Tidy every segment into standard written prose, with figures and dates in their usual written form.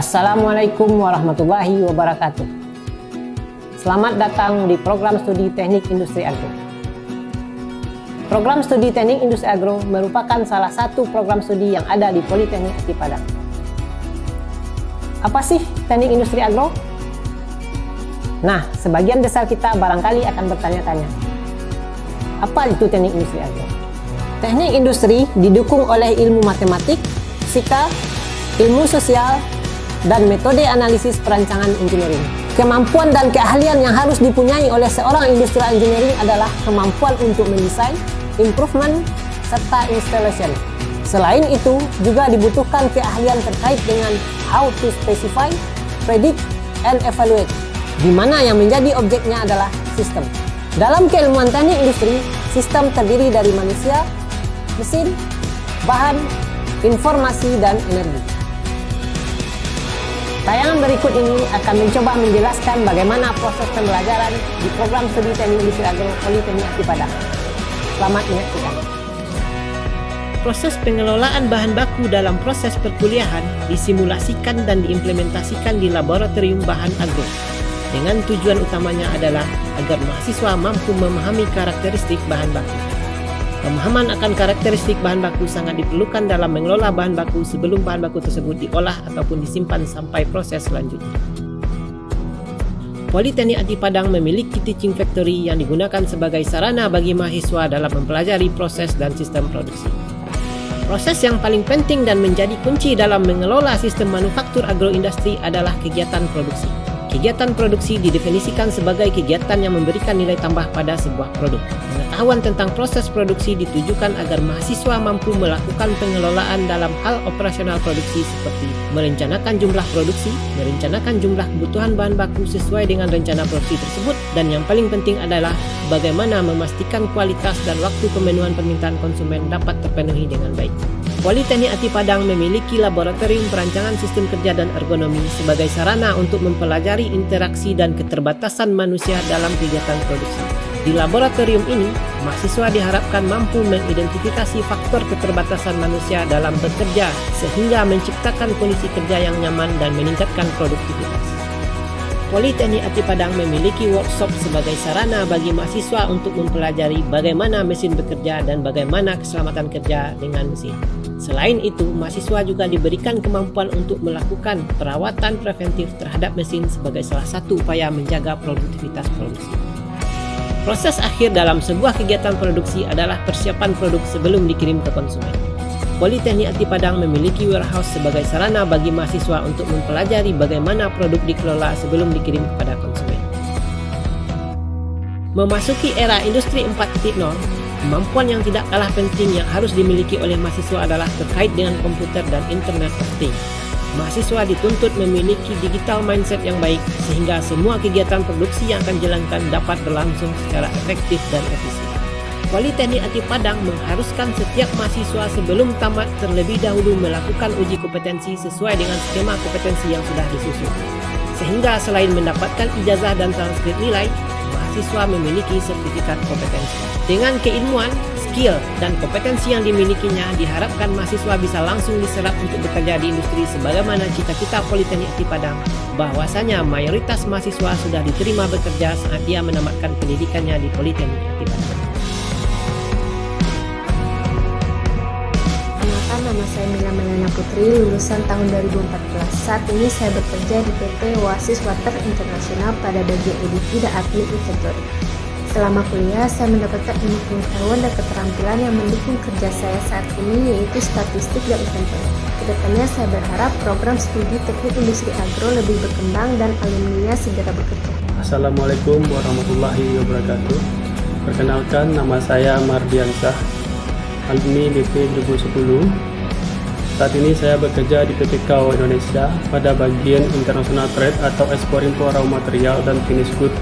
Assalamualaikum warahmatullahi wabarakatuh. Selamat datang di program studi Teknik Industri Agro. Program studi Teknik Industri Agro merupakan salah satu program studi yang ada di Politeknik Ati Padang. Apa sih Teknik Industri Agro? Nah, sebagian besar kita barangkali akan bertanya-tanya, apa itu Teknik Industri Agro? Teknik industri didukung oleh ilmu matematik, fisika, ilmu sosial, dan metode analisis perancangan engineering. Kemampuan dan keahlian yang harus dipunyai oleh seorang industrial engineering adalah kemampuan untuk mendesain, improvement, serta installation. Selain itu, juga dibutuhkan keahlian terkait dengan how to specify, predict, and evaluate, di mana yang menjadi objeknya adalah sistem. Dalam keilmuan teknik industri, sistem terdiri dari manusia, mesin, bahan, informasi, dan energi. Tayangan berikut ini akan mencoba menjelaskan bagaimana proses pembelajaran di program studi Teknik Industri Agro Politeknik Ati Padang. Selamat menyaksikan. Proses pengelolaan bahan baku dalam proses perkuliahan disimulasikan dan diimplementasikan di laboratorium bahan agro, dengan tujuan utamanya adalah agar mahasiswa mampu memahami karakteristik bahan baku. Pemahaman akan karakteristik bahan baku sangat diperlukan dalam mengelola bahan baku sebelum bahan baku tersebut diolah ataupun disimpan sampai proses selanjutnya. Politeknik Ati Padang memiliki teaching factory yang digunakan sebagai sarana bagi mahasiswa dalam mempelajari proses dan sistem produksi. Proses yang paling penting dan menjadi kunci dalam mengelola sistem manufaktur agroindustri adalah kegiatan produksi. Kegiatan produksi didefinisikan sebagai kegiatan yang memberikan nilai tambah pada sebuah produk. Pengetahuan tentang proses produksi ditujukan agar mahasiswa mampu melakukan pengelolaan dalam hal operasional produksi seperti merencanakan jumlah produksi, merencanakan jumlah kebutuhan bahan baku sesuai dengan rencana produksi tersebut, dan yang paling penting adalah bagaimana memastikan kualitas dan waktu pemenuhan permintaan konsumen dapat terpenuhi dengan baik. Politeknik Ati Padang memiliki laboratorium perancangan sistem kerja dan ergonomi sebagai sarana untuk mempelajari interaksi dan keterbatasan manusia dalam kegiatan produksi. Di laboratorium ini, mahasiswa diharapkan mampu mengidentifikasi faktor keterbatasan manusia dalam bekerja sehingga menciptakan kondisi kerja yang nyaman dan meningkatkan produktivitas. Politeknik Ati Padang memiliki workshop sebagai sarana bagi mahasiswa untuk mempelajari bagaimana mesin bekerja dan bagaimana keselamatan kerja dengan mesin. Selain itu, mahasiswa juga diberikan kemampuan untuk melakukan perawatan preventif terhadap mesin sebagai salah satu upaya menjaga produktivitas produksi. Proses akhir dalam sebuah kegiatan produksi adalah persiapan produk sebelum dikirim ke konsumen. Politeknik Ati Padang memiliki warehouse sebagai sarana bagi mahasiswa untuk mempelajari bagaimana produk dikelola sebelum dikirim kepada konsumen. Memasuki era industri 4.0, kemampuan yang tidak kalah penting yang harus dimiliki oleh mahasiswa adalah terkait dengan komputer dan Internet of Things. Mahasiswa dituntut memiliki digital mindset yang baik sehingga semua kegiatan produksi yang akan dijalankan dapat berlangsung secara efektif dan efisien. Politeknik Ati Padang mengharuskan setiap mahasiswa sebelum tamat terlebih dahulu melakukan uji kompetensi sesuai dengan skema kompetensi yang sudah disusun. Sehingga selain mendapatkan ijazah dan transkrip nilai, mahasiswa memiliki sertifikat kompetensi. Dengan keilmuan, skill, dan kompetensi yang dimilikinya, diharapkan mahasiswa bisa langsung diserap untuk bekerja di industri sebagaimana cita-cita Politeknik Ati Padang, bahwasanya mayoritas mahasiswa sudah diterima bekerja saat ia menamatkan pendidikannya di Politeknik Ati Padang. Nama saya Mila Melana Putri, lulusan tahun 2014. Saat ini saya bekerja di PT Oasis Water International pada bagian edisi dan admin inventory. Selama kuliah, saya mendapatkan ilmu pengetahuan dan keterampilan yang mendukung kerja saya saat ini, yaitu statistik dan inventory. Kedepannya, saya berharap program studi Teknik Industri Agro lebih berkembang dan alumninya segera bekerja. Assalamualaikum warahmatullahi wabarakatuh. Perkenalkan, nama saya Mardiansah, alumni BP 2010. Saat ini saya bekerja di PT KAO Indonesia pada bagian International Trade atau Ekspor-Impor Raw Material dan Finished Good.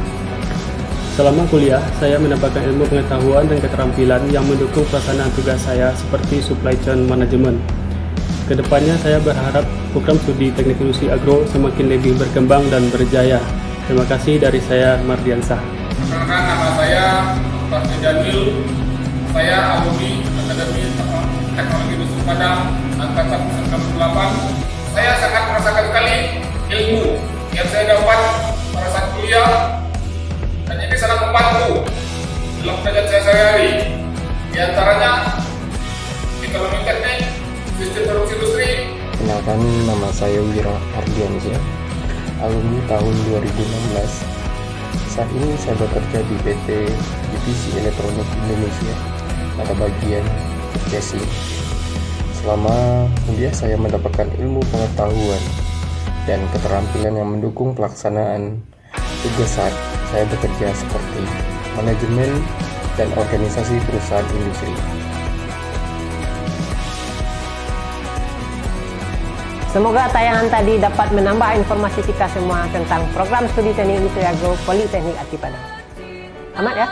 Selama kuliah, saya mendapatkan ilmu pengetahuan dan keterampilan yang mendukung pelaksanaan tugas saya seperti supply chain management. Kedepannya saya berharap program studi Teknik Industri Agro semakin lebih berkembang dan berjaya. Terima kasih dari saya, Mardiansah. Perkenalkan, nama saya Pak Jamil. Saya alumni Akademi Teknologi Industri Padang angkatan 98. saya sangat merasakan sekali ilmu yang saya dapat pada saat kuliah, dan ini sangat membantu dalam pekerjaan saya sehari-hari. Di antaranya ekonomi teknik, sistem produksi industri. Kenalkan, nama saya Wira Ardiansyah, alumni tahun 2016. Saat ini saya bekerja di PT Divisi Elektronik Indonesia pada bagian purchasing. Selama kuliah saya mendapatkan ilmu pengetahuan dan keterampilan yang mendukung pelaksanaan tugas saat saya bekerja seperti manajemen dan organisasi perusahaan industri. Semoga tayangan tadi dapat menambah informasi kita semua tentang program studi teknik industri agro Politeknik Aceh Padang. Amat ya.